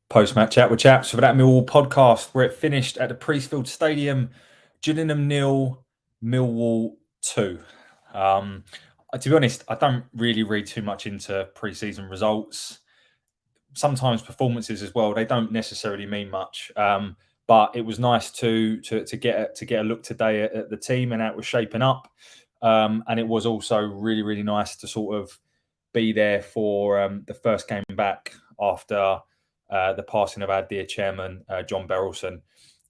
Post-match chat with chaps for that Millwall podcast where it finished at the Priestfield Stadium, Gillingham 0, Millwall 2. To be honest, I don't really read too much into pre-season results. Sometimes performances as well, they don't necessarily mean much. But it was nice to get a look today at the team and how it was shaping up. And it was also really nice to sort of be there for the first game back after the passing of our dear chairman, John Berylson.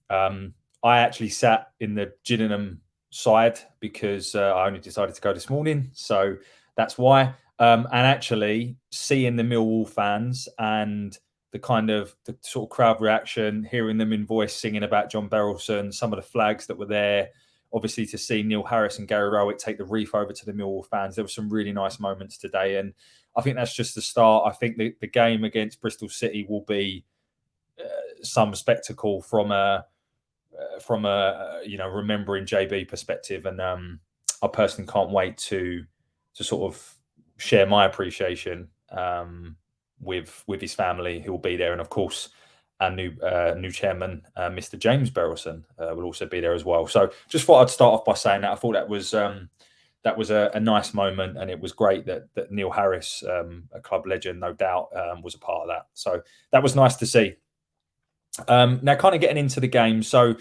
I actually sat in the Gillingham side because I only decided to go this morning. So that's why. And actually seeing the Millwall fans and the sort of crowd reaction, hearing them in voice singing about John Berylson, some of the flags that were there, obviously to see Neil Harris and Gary Rowett take the wreath over to the Millwall fans. There were some really nice moments today. And I think that's just the start. I think the game against Bristol City will be some spectacle from a remembering JB perspective. And I personally can't wait to sort of share my appreciation with his family who will be there. And of course, our new chairman, Mr. James Berylson, will also be there as well. So just thought I'd start off by saying that. I thought that was a nice moment, and it was great that Neil Harris, a club legend, no doubt, was a part of that. So that was nice to see. Now, kind of getting into the game. So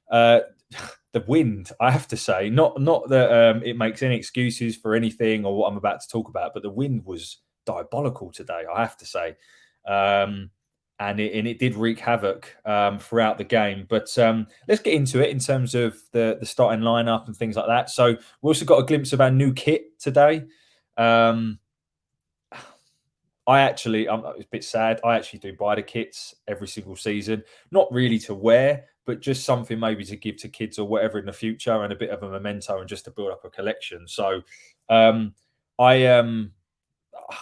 the wind, I have to say, not that it makes any excuses for anything or what I'm about to talk about, but the wind was diabolical today, I have to say. And it did wreak havoc throughout the game. But let's get into it in terms of the starting lineup and things like that. So we also got a glimpse of our new kit today. I'm a bit sad. I actually do buy the kits every single season, not really to wear, but just something maybe to give to kids or whatever in the future, and a bit of a memento and just to build up a collection. So I'm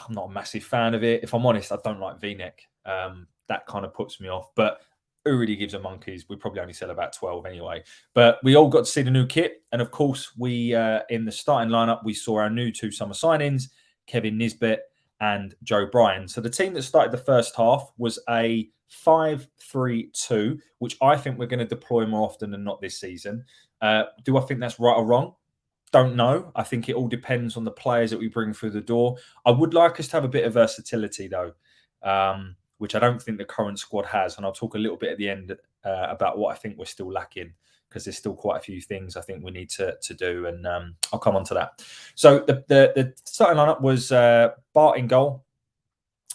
not a massive fan of it. If I'm honest, I don't like V-neck. That kind of puts me off. But who really gives a monkeys? We probably only sell about 12 anyway. But we all got to see the new kit. And of course, we in the starting lineup, we saw our new two summer signings, Kevin Nisbet and Joe Bryan. So the team that started the first half was a 5-3-2, which I think we're going to deploy more often than not this season. Do I think that's right or wrong? Don't know. I think it all depends on the players that we bring through the door. I would like us to have a bit of versatility, though, which I don't think the current squad has. And I'll talk a little bit at the end about what I think we're still lacking, because there's still quite a few things I think we need to do. And I'll come on to that. So the starting lineup was Bart in goal,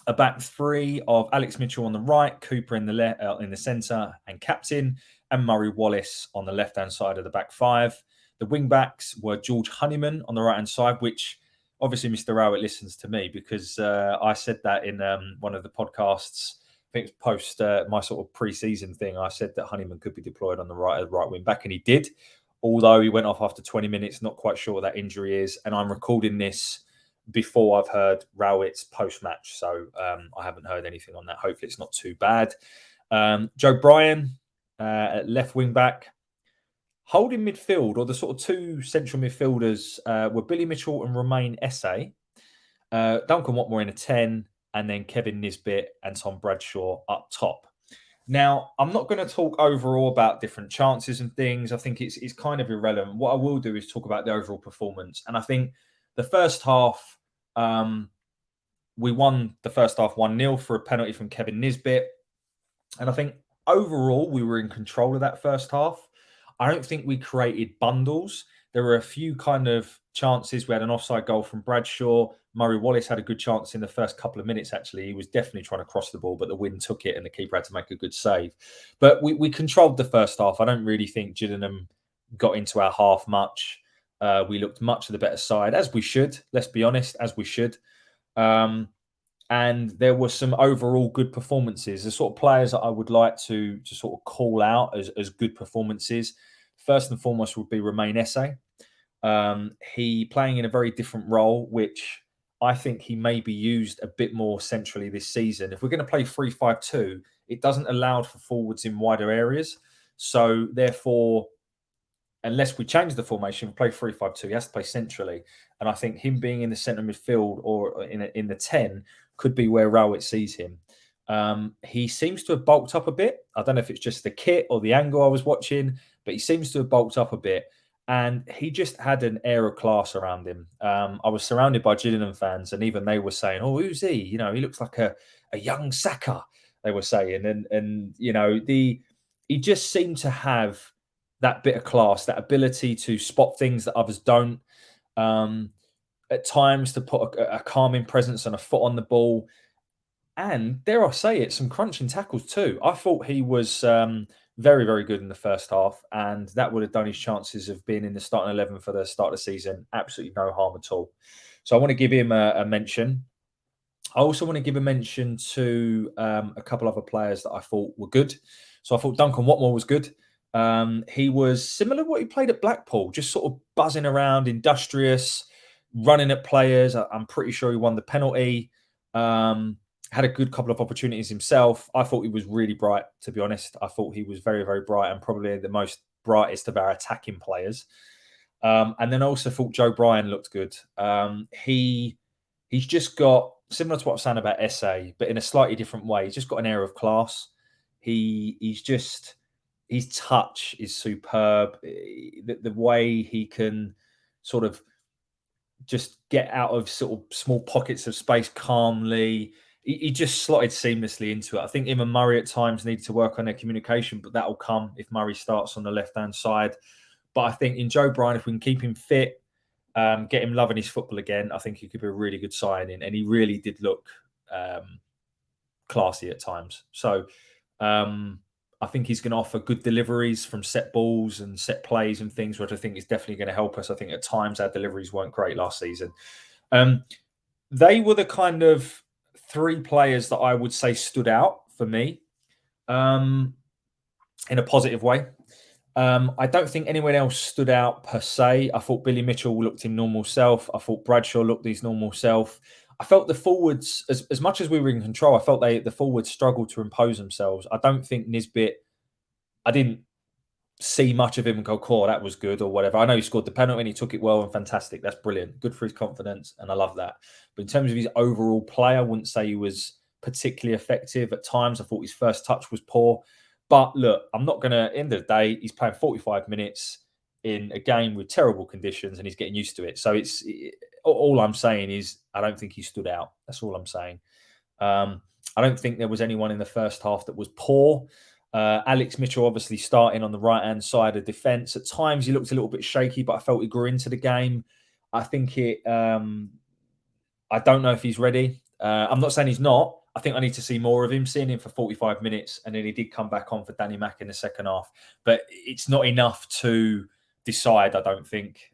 a back three of Alex Mitchell on the right, Cooper in the centre and captain, and Murray Wallace on the left-hand side of the back five. The wing backs were George Honeyman on the right-hand side, which obviously Mr. Rowett listens to me, because I said that in one of the podcasts. I think it's post my sort of pre-season thing. I said that Honeyman could be deployed on the right wing back, and he did. Although he went off after 20 minutes, not quite sure what that injury is. And I'm recording this before I've heard Rowett's post-match, so I haven't heard anything on that. Hopefully it's not too bad. Joe Bryan, left wing back. Holding midfield, or the sort of two central midfielders, were Billy Mitchell and Romain Esse. Duncan Watmore in a 10, and then Kevin Nisbet and Tom Bradshaw up top. Now, I'm not going to talk overall about different chances and things. I think it's kind of irrelevant. What I will do is talk about the overall performance. And I think the first half, we won the first half 1-0 for a penalty from Kevin Nisbet. And I think overall, we were in control of that first half. I don't think we created bundles. There were a few kind of chances. We had an offside goal from Bradshaw. Murray Wallace had a good chance in the first couple of minutes, actually. He was definitely trying to cross the ball, but the wind took it and the keeper had to make a good save. But we controlled the first half. I don't really think Gillingham got into our half much. We looked much of the better side, as we should. Let's be honest, as we should. And there were some overall good performances. The sort of players that I would like to sort of call out as good performances. First and foremost would be Romain Esse. He playing in a very different role, which I think he may be used a bit more centrally this season. If we're going to play 3-5-2, it doesn't allow for forwards in wider areas. So therefore, unless we change the formation, play 3-5-2, he has to play centrally. And I think him being in the centre midfield or in the 10 could be where Rowett sees him. He seems to have bulked up a bit. I don't know if it's just the kit or the angle I was watching, but he seems to have bulked up a bit. And he just had an air of class around him. I was surrounded by Gillingham fans, and even they were saying, "Oh, who's he? You know, he looks like a young Saka." They were saying, and you know, he just seemed to have that bit of class, that ability to spot things that others don't. At times, to put a calming presence and a foot on the ball, and dare I say it, some crunching tackles too. I thought he was very, very good in the first half, and that would have done his chances of being in the starting 11 for the start of the season absolutely no harm at all. So I want to give him a mention. I also want to give a mention to a couple other players that I thought were good. So I thought Duncan Watmore was good. He was similar to what he played at Blackpool, just sort of buzzing around, industrious, running at players. I'm pretty sure he won the penalty. Had a good couple of opportunities himself. I thought he was really bright, to be honest. I thought he was very, very bright and probably the most brightest of our attacking players. And then I also thought Joe Bryan looked good. He's just got, similar to what I was saying about SA, but in a slightly different way. He's just got an air of class. His touch is superb. The way he can sort of just get out of sort of small pockets of space calmly. He just slotted seamlessly into it. I think him and Murray at times need to work on their communication, but that'll come if Murray starts on the left-hand side. But I think in Joe Bryan, if we can keep him fit, get him loving his football again, I think he could be a really good signing. And he really did look classy at times. So I think he's going to offer good deliveries from set balls and set plays and things, which I think is definitely going to help us. I think at times our deliveries weren't great last season. They were the kind of three players that I would say stood out for me in a positive way. I don't think anyone else stood out per se. I thought Billy Mitchell looked his normal self. I thought Bradshaw looked his normal self. I felt the forwards, as much as we were in control, I felt the forwards struggled to impose themselves. I don't think Nisbet, I didn't see much of him and go, "Cool, that was good," or whatever. I know he scored the penalty and he took it well and fantastic. That's brilliant. Good for his confidence, and I love that. But in terms of his overall play, I wouldn't say he was particularly effective. At times, I thought his first touch was poor. But look, I'm not going to, end of the day, he's playing 45 minutes in a game with terrible conditions and he's getting used to it. So all I'm saying is I don't think he stood out. That's all I'm saying. I don't think there was anyone in the first half that was poor. Alex Mitchell obviously starting on the right-hand side of defence. At times he looked a little bit shaky, but I felt he grew into the game. I think I don't know if he's ready. I'm not saying he's not. I think I need to see more of him, seeing him for 45 minutes. And then he did come back on for Danny Mack in the second half. But it's not enough to decide, I don't think.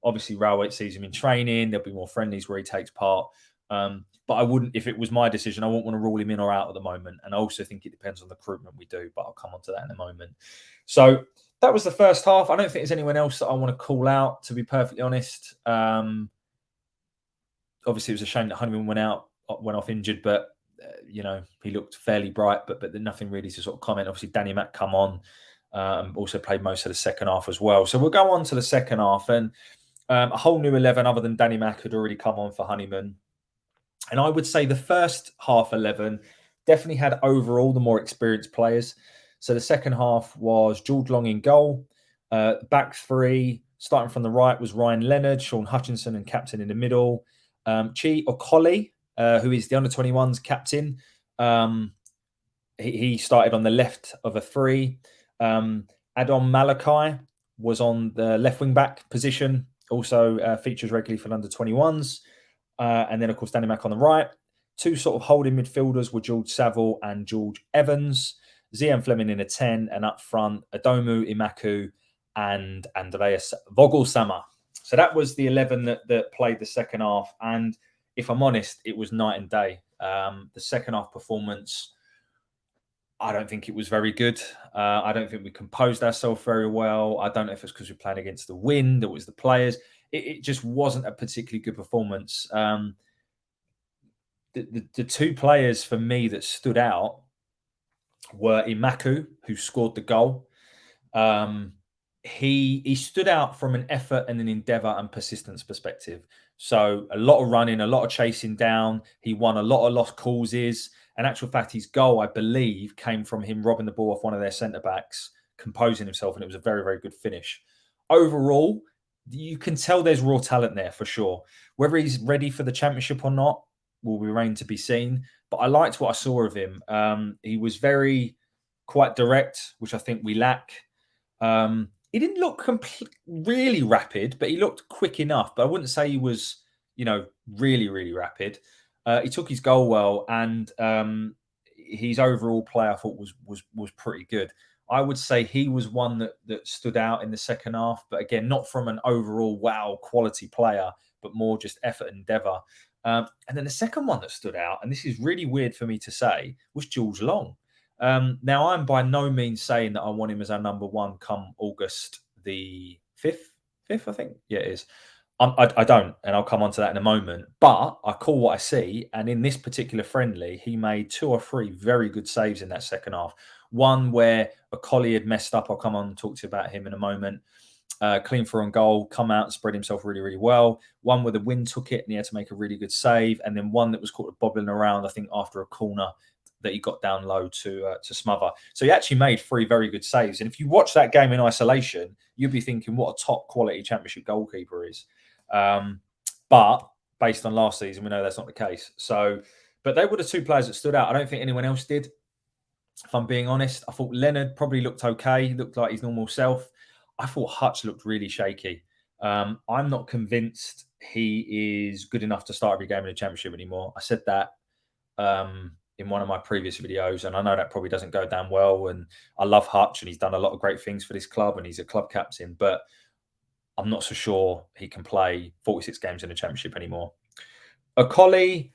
Obviously, Railway sees him in training. There'll be more friendlies where he takes part. But I wouldn't, if it was my decision, I wouldn't want to rule him in or out at the moment. And I also think it depends on the recruitment we do, but I'll come on to that in a moment. So that was the first half. I don't think there's anyone else that I want to call out, to be perfectly honest. Obviously, it was a shame that Honeyman went off injured, but he looked fairly bright, but nothing really to sort of comment. Obviously, Danny Mack come on, also played most of the second half as well. So we'll go on to the second half, and a whole new 11 other than Danny Mack had already come on for Honeyman. And I would say the first half 11 definitely had overall the more experienced players. So the second half was George Long in goal. Back three, starting from the right, was Ryan Leonard, Sean Hutchinson, and captain in the middle. Chi Okoli, who is the under-21s captain. He started on the left of a three. Adon Malachi was on the left wing-back position, also features regularly for the under-21s. And then, of course, Danny Mack on the right. Two sort of holding midfielders were George Saville and George Evans. Zian Fleming in a 10, and up front, Adomu Imaku and Andreas Vogelsama. So that was the 11 that played the second half. And if I'm honest, it was night and day. The second half performance, I don't think it was very good. I don't think we composed ourselves very well. I don't know if it's because we're playing against the wind or it was the players. It just wasn't a particularly good performance. The two players for me that stood out were Imaku, who scored the goal. He stood out from an effort and an endeavour and persistence perspective. So a lot of running, a lot of chasing down. He won a lot of lost causes, In actual fact, his goal, I believe, came from him robbing the ball off one of their centre-backs, composing himself, and it was a very, very good finish. Overall, you can tell there's raw talent there for sure. Whether he's ready for the Championship or not will remain to be seen. But I liked what I saw of him. He was quite direct, which I think we lack. He didn't look really rapid, but he looked quick enough. But I wouldn't say he was, really, really rapid. He took his goal well, and his overall play I thought was pretty good. I would say he was one that stood out in the second half, but again, not from an overall wow quality player, but more just effort and endeavour. And then the second one that stood out, and this is really weird for me to say, was Jules Long. Now, I'm by no means saying that I want him as our number one come August the 5th, I think. Yeah, it is. I don't, and I'll come on to that in a moment. But I call what I see, and in this particular friendly, he made 2 or 3 very good saves in that second half. One where a collie had messed up. I'll come on and talk to you about him in a moment. Clean for on goal, come out and spread himself really, really well. One where the wind took it and he had to make a really good save. And then one that was caught bobbling around, I think, after a corner that he got down low to smother. So he actually made 3 very good saves. And if you watch that game in isolation, you'd be thinking what a top quality Championship goalkeeper is. But based on last season, we know that's not the case. So, but they were the 2 players that stood out. I don't think anyone else did. If I'm being honest, I thought Leonard probably looked okay. He looked like his normal self. I thought Hutch looked really shaky. I'm not convinced he is good enough to start every game in the Championship anymore. I said that in one of my previous videos, and I know that probably doesn't go down well. And I love Hutch, and he's done a lot of great things for this club, and he's a club captain. But I'm not so sure he can play 46 games in the Championship anymore. Okoli,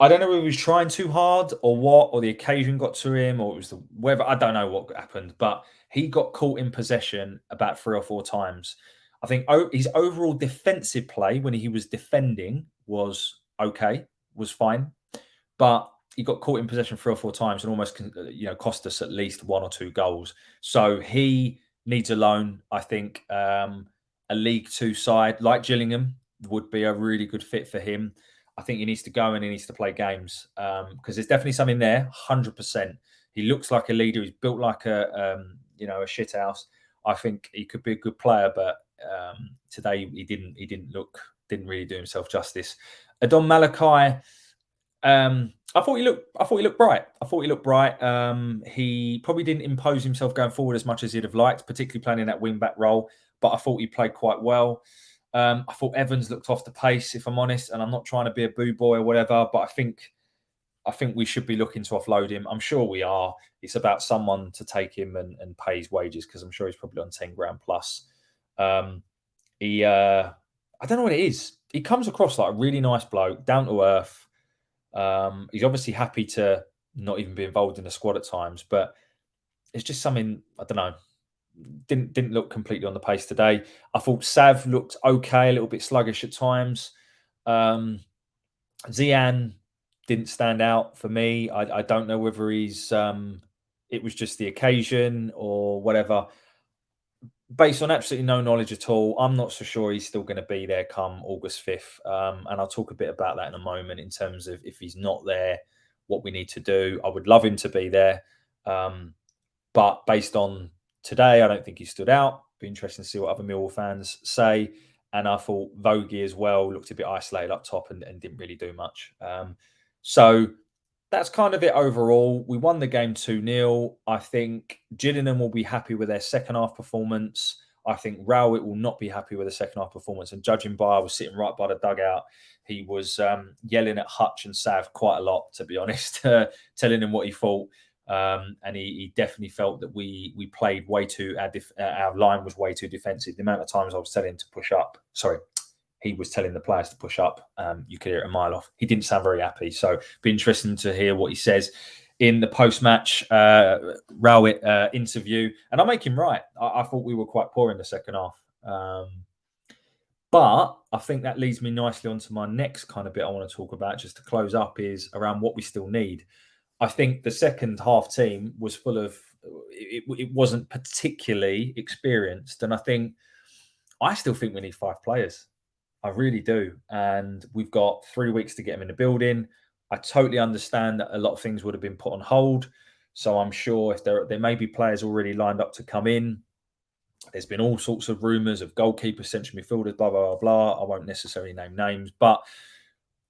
I don't know if he was trying too hard or what, or the occasion got to him, or it was the weather. I don't know what happened, but he got caught in possession about 3 or 4 times. I think his overall defensive play when he was defending was okay, was fine, but he got caught in possession 3 or 4 times and almost, cost us at least 1 or 2 goals. So he needs a loan. I think a League Two side like Gillingham would be a really good fit for him. I think he needs to go and he needs to play games because there's definitely something there, 100%. He looks like a leader. He's built like a shit house. I think he could be a good player, but today he didn't really do himself justice. Adon Malachi, I thought he looked bright. He probably didn't impose himself going forward as much as he'd have liked, particularly playing in that wing back role. But I thought he played quite well. I thought Evans looked off the pace, if I'm honest, and I'm not trying to be a boo boy or whatever, but I think we should be looking to offload him. I'm sure we are. It's about someone to take him and pay his wages because I'm sure he's probably on 10 grand plus. I don't know what it is. He comes across like a really nice bloke, down to earth. He's obviously happy to not even be involved in the squad at times, but it's just something, I don't know. Didn't look completely on the pace today. I thought Sav looked okay, a little bit sluggish at times. Zian didn't stand out for me. I don't know whether he's it was just the occasion or whatever. Based on absolutely no knowledge at all, I'm not so sure he's still going to be there come August 5th. And I'll talk a bit about that in a moment in terms of if he's not there, what we need to do. I would love him to be there. But based on today, I don't think he stood out. Be interesting to see what other Millwall fans say. And I thought Vogie as well looked a bit isolated up top and didn't really do much. So that's kind of it overall. We won the game 2-0. I think Gillingham will be happy with their second half performance. I think Rowett will not be happy with the second half performance. And judging by, I was sitting right by the dugout. He was yelling at Hutch and Sav quite a lot, to be honest, telling him what he thought. And he definitely felt that we played way too, our line was way too defensive. The amount of times I was telling him to push up, he was telling the players to push up. You could hear it a mile off. He didn't sound very happy. So be interesting to hear what he says in the post-match Rowett interview. And I make him right. I thought we were quite poor in the second half. But I think that leads me nicely onto my next kind of bit I want to talk about, just to close up, is around what we still need. I think the second half team was full of, it wasn't particularly experienced. And I still think we need 5 players. I really do. And we've got 3 weeks to get them in the building. I totally understand that a lot of things would have been put on hold. So I'm sure if there may be players already lined up to come in. There's been all sorts of rumours of goalkeepers, central midfielders, blah, blah, blah, blah. I won't necessarily name names, but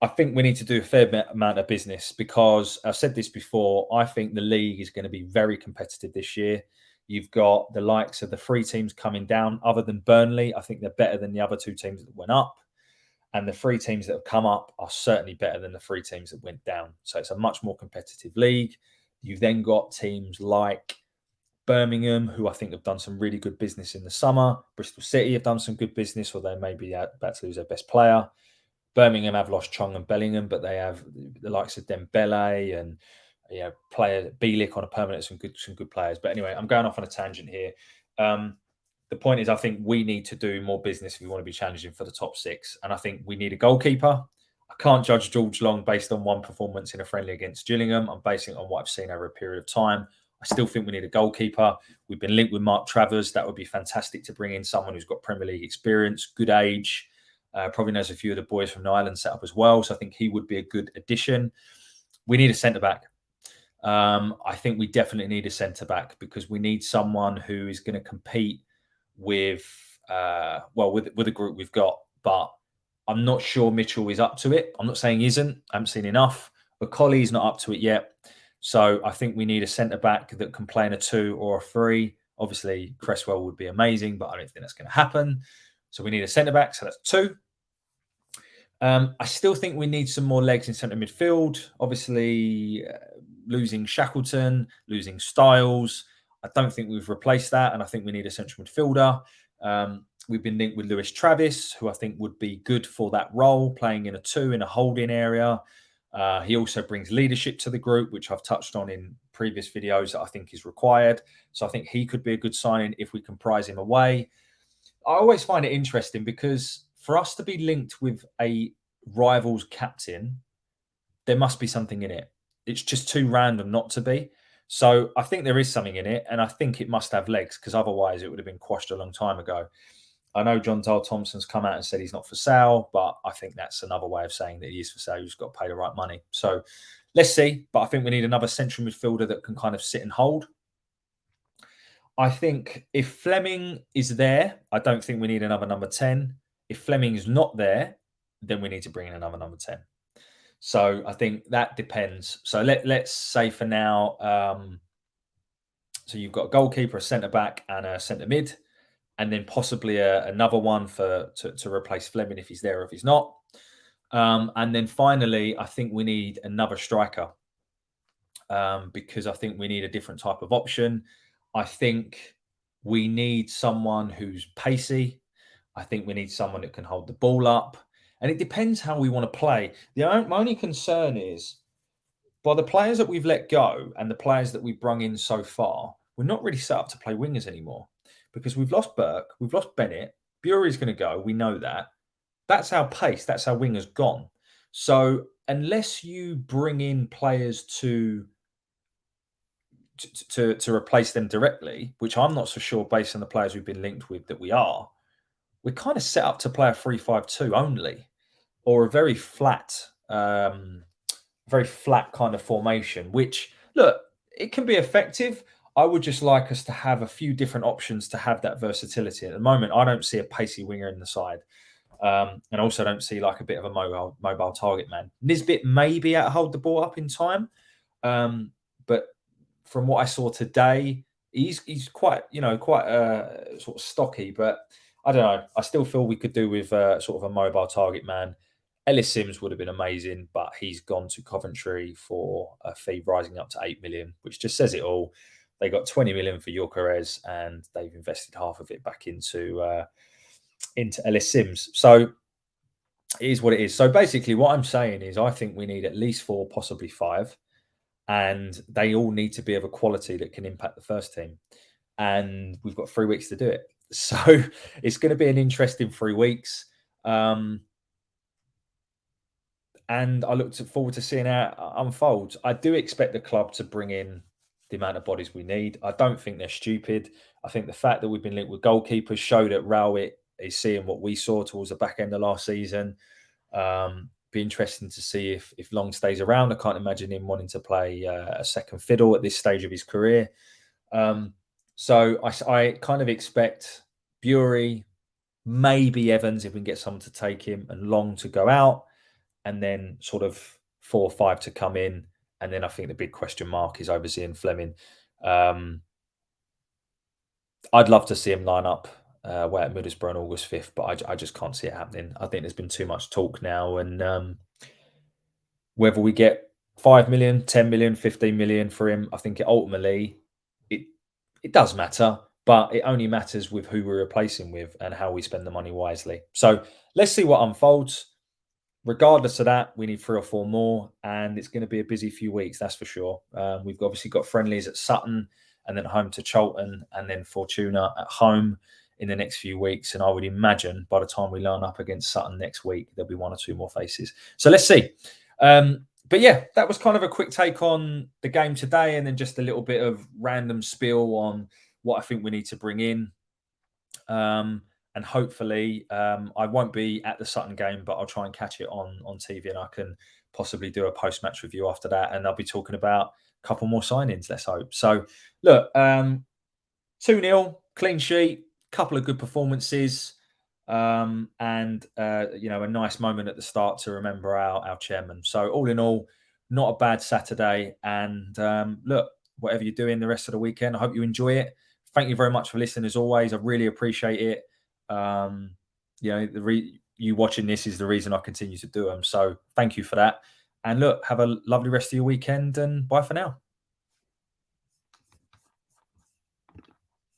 I think we need to do a fair amount of business because I've said this before. I think the league is going to be very competitive this year. You've got the likes of the 3 teams coming down. Other than Burnley, I think they're better than the other 2 teams that went up. And the 3 teams that have come up are certainly better than the 3 teams that went down. So it's a much more competitive league. You've then got teams like Birmingham, who I think have done some really good business in the summer. Bristol City have done some good business, or they may be about to lose their best player. Birmingham have lost Chong and Bellingham, but they have the likes of Dembele and player Bielik on a permanent, some good players. But anyway, I'm going off on a tangent here. The point is, I think we need to do more business if we want to be challenging for the top 6. And I think we need a goalkeeper. I can't judge George Long based on one performance in a friendly against Gillingham. I'm basing it on what I've seen over a period of time. I still think we need a goalkeeper. We've been linked with Mark Travers. That would be fantastic to bring in someone who's got Premier League experience, good age, probably knows a few of the boys from the island set up as well. So I think he would be a good addition. We need a centre-back. I think we definitely need a centre-back because we need someone who is going to compete with the group we've got. But I'm not sure Mitchell is up to it. I'm not saying he isn't. I haven't seen enough. But Colley's not up to it yet. So I think we need a centre-back that can play in a 2 or a 3. Obviously, Cresswell would be amazing, but I don't think that's going to happen. So we need a centre-back. So that's 2. I still think we need some more legs in centre midfield. Obviously, losing Shackleton, losing Styles. I don't think we've replaced that, and I think we need a central midfielder. We've been linked with Lewis Travis, who I think would be good for that role, playing in a 2 in a holding area. He also brings leadership to the group, which I've touched on in previous videos that I think is required. So I think he could be a good signing if we can prize him away. I always find it interesting because for us to be linked with a rival's captain, there must be something in it. It's just too random not to be. So I think there is something in it, and I think it must have legs because otherwise it would have been quashed a long time ago. I know John Dale Thompson's come out and said he's not for sale, but I think that's another way of saying that he is for sale. You've just got to pay the right money. So let's see. But I think we need another central midfielder that can kind of sit and hold. I think if Fleming is there, I don't think we need another number 10. If Fleming is not there, then we need to bring in another number 10. So I think that depends. So let's say for now, so you've got a goalkeeper, a centre-back and a centre-mid, and then possibly another one to replace Fleming if he's there or if he's not. And then finally, I think we need another striker because I think we need a different type of option. I think we need someone who's pacey. I think we need someone that can hold the ball up. And it depends how we want to play. My only concern is, by the players that we've let go and the players that we've brung in so far, we're not really set up to play wingers anymore because we've lost Burke, we've lost Bennett, Bury's going to go. We know that. That's our pace. That's our wingers gone. So unless you bring in players to replace them directly, which I'm not so sure based on the players we've been linked with that we're kind of set up to play a 3-5-2 only, or a very flat kind of formation, which, look, it can be effective. I would just like us to have a few different options to have that versatility. At the moment, I don't see a pacey winger in the side. And also don't see like a bit of a mobile target man. Nisbet may be able to hold the ball up in time. But from what I saw today, he's quite sort of stocky, but I don't know. I still feel we could do with sort of a mobile target man. Ellis Sims would have been amazing, but he's gone to Coventry for a fee rising up to 8 million, which just says it all. They got 20 million for Gyökeres and they've invested half of it back into Ellis Sims. So it is what it is. So basically what I'm saying is I think we need at least 4, possibly 5, and they all need to be of a quality that can impact the first team. And we've got 3 weeks to do it. So it's going to be an interesting 3 weeks. And I look forward to seeing how it unfolds. I do expect the club to bring in the amount of bodies we need. I don't think they're stupid. I think the fact that we've been linked with goalkeepers show that Rowett is seeing what we saw towards the back end of last season. be interesting to see if Long stays around. I can't imagine him wanting to play a second fiddle at this stage of his career. So I kind of expect Bury, maybe Evans if we can get someone to take him, and Long to go out, and then sort of 4 or 5 to come in. And then I think the big question mark is overseeing Fleming. I'd love to see him line up way at Middlesbrough on August 5th, but I just can't see it happening. I think there's been too much talk now, and whether we get 5 million, 10 million, 15 million for him, I think ultimately it does matter, but it only matters with who we're replacing with and how we spend the money wisely. So let's see what unfolds. Regardless of that, we need 3 or 4 more, and it's going to be a busy few weeks, that's for sure. We've obviously got friendlies at Sutton, and then home to Charlton, and then Fortuna at home in the next few weeks. And I would imagine by the time we line up against Sutton next week, there'll be 1 or 2 more faces. So let's see. But yeah, that was kind of a quick take on the game today, and then just a little bit of random spiel on what I think we need to bring in. And hopefully, I won't be at the Sutton game, but I'll try and catch it on TV, and I can possibly do a post-match review after that. And I'll be talking about a couple more signings, let's hope. So, look, 2-0, clean sheet, couple of good performances, and a nice moment at the start to remember our chairman. So, all in all, not a bad Saturday. And look, whatever you're doing the rest of the weekend, I hope you enjoy it. Thank you very much for listening, as always. I really appreciate it. You watching this is the reason I continue to do them. So thank you for that. And look, have a lovely rest of your weekend, and bye for now.